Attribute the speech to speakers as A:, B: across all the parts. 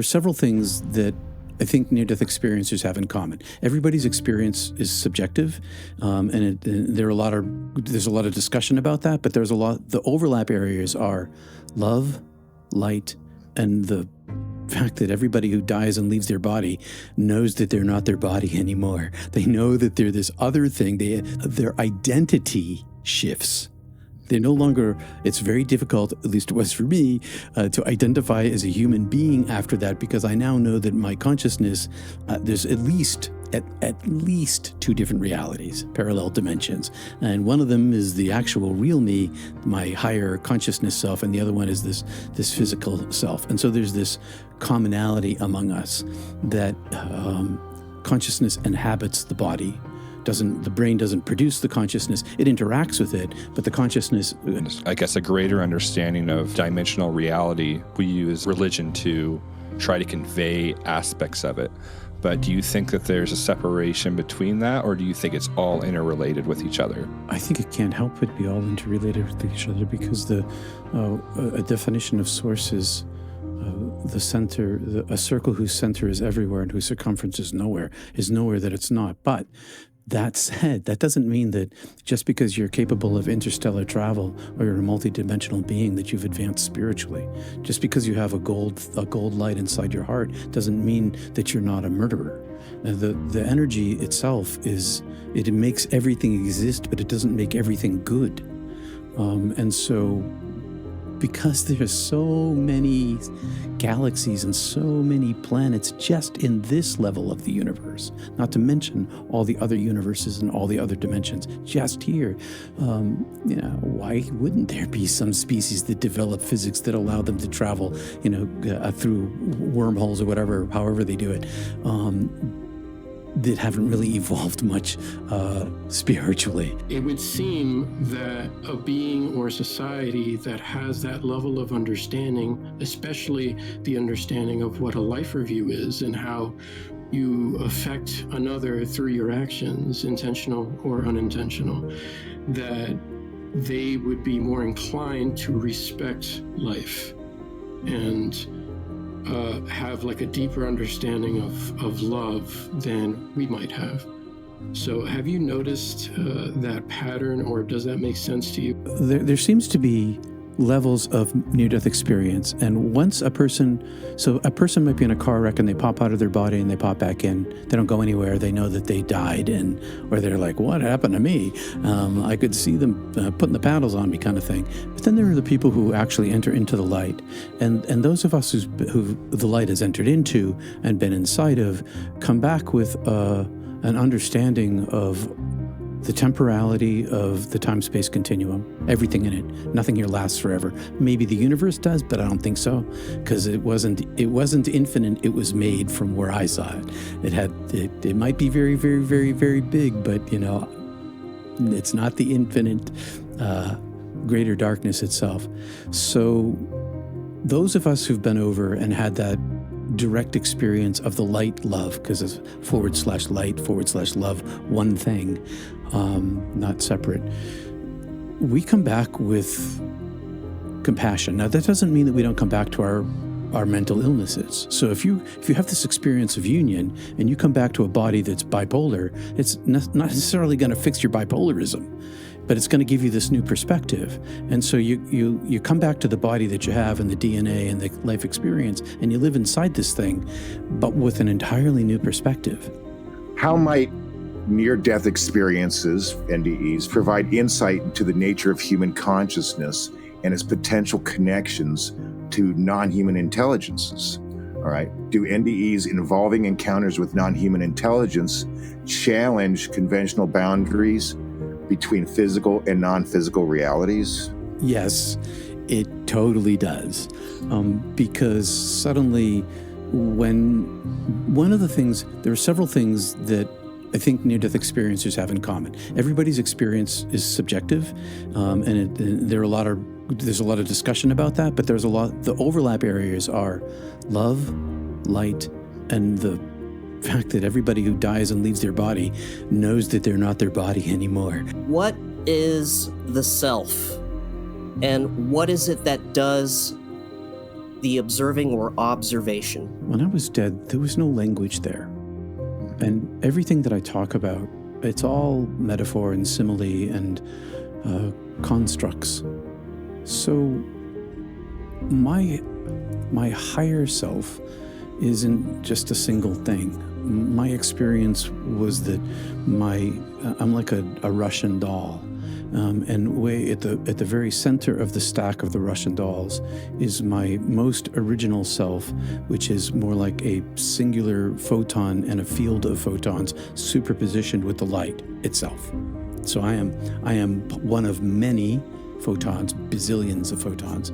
A: There's several things that I think near-death experiencers have in common. Everybody's experience is subjective, there's a lot of discussion about that. But the overlap areas are love, light, and the fact that everybody who dies and leaves their body knows that they're not their body anymore. They know that they're this other thing. Their identity shifts. They're no longer, it's very difficult, at least it was for me, to identify as a human being after that, because I now know that my consciousness, there's at least two different realities, parallel dimensions. And one of them is the actual real me, my higher consciousness self, and the other one is this physical self. And so there's this commonality among us that consciousness inhabits the body. The brain doesn't produce the consciousness, it interacts with it, but the consciousness...
B: I guess a greater understanding of dimensional reality, we use religion to try to convey aspects of it. But do you think that there's a separation between that, or do you think it's all interrelated with each other?
A: I think it can't help but be all interrelated with each other, because a definition of source is the center, a circle whose center is everywhere and whose circumference is nowhere that it's not. But that said, that doesn't mean that just because you're capable of interstellar travel or you're a multidimensional being that you've advanced spiritually. Just because you have a gold light inside your heart doesn't mean that you're not a murderer. The energy itself it makes everything exist, but it doesn't make everything good. And so, because there's so many galaxies and so many planets just in this level of the universe, not to mention all the other universes and all the other dimensions just here, why wouldn't there be some species that develop physics that allow them to travel, through wormholes or whatever, however they do it, that haven't really evolved much spiritually?
C: It would seem that a being or society that has that level of understanding, especially the understanding of what a life review is and how you affect another through your actions, intentional or unintentional, that they would be more inclined to respect life and have like a deeper understanding of love than we might have. So have you noticed that pattern, or does that make sense to you?
A: There seems to be levels of near-death experience, and once a person might be in a car wreck and they pop out of their body and they pop back in. They don't go anywhere. They know that they died, or they're like, what happened to me? I could see them putting the paddles on me, kind of thing. But then there are the people who actually enter into the light, and those of us who the light has entered into and been inside of come back with an understanding of the temporality of the time-space continuum, everything in it. Nothing here lasts forever. Maybe the universe does, but I don't think so, because it wasn't infinite. It was made from where I saw it. It might be very, very, very, very big, but it's not the infinite greater darkness itself. So those of us who've been over and had that direct experience of the light love, because it's /light/love, one thing, not separate, we come back with compassion. Now, that doesn't mean that we don't come back to our mental illnesses. So if you have this experience of union and you come back to a body that's bipolar, it's not necessarily going to fix your bipolarism, but it's going to give you this new perspective. And so you come back to the body that you have and the DNA and the life experience, and you live inside this thing, but with an entirely new perspective.
D: How might near-death experiences, NDEs, provide insight into the nature of human consciousness and its potential connections to non-human intelligences? All right. Do NDEs involving encounters with non-human intelligence challenge conventional boundaries between physical and non-physical realities?
A: Yes, it totally does. Because suddenly, there are several things that I think near-death experiencers have in common. Everybody's experience is subjective, there's a lot of discussion about that, but the overlap areas are love, light, and the fact that everybody who dies and leaves their body knows that they're not their body anymore.
E: What is the self? And what is it that does the observing or observation.
A: When I was dead, there was no language there. And everything that I talk about, it's all metaphor and simile and constructs. So my higher self isn't just a single thing. My experience was that I'm like a Russian doll. And way at the very center of the stack of the Russian dolls is my most original self, which is more like a singular photon and a field of photons superpositioned with the light itself. So I am one of many photons, bazillions of photons,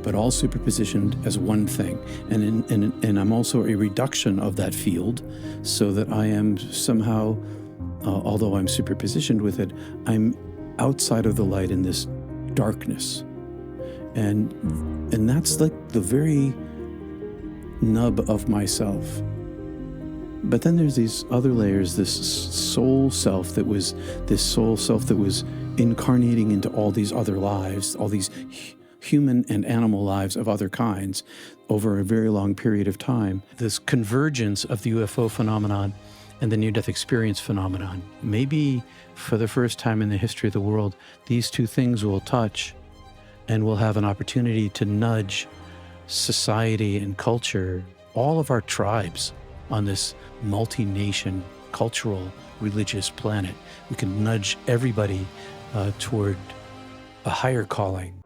A: but all superpositioned as one thing. And I'm also a reduction of that field, so that I am somehow, although I'm superpositioned with it, I'm outside of the light in this darkness. And that's like the very nub of myself. But then there's these other layers, this soul self that was incarnating into all these other lives, all these human and animal lives of other kinds over a very long period of time. This convergence of the UFO phenomenon and the near-death experience phenomenon. Maybe for the first time in the history of the world, these two things will touch, and we'll have an opportunity to nudge society and culture, all of our tribes on this multi-nation, cultural, religious planet. We can nudge everybody toward a higher calling,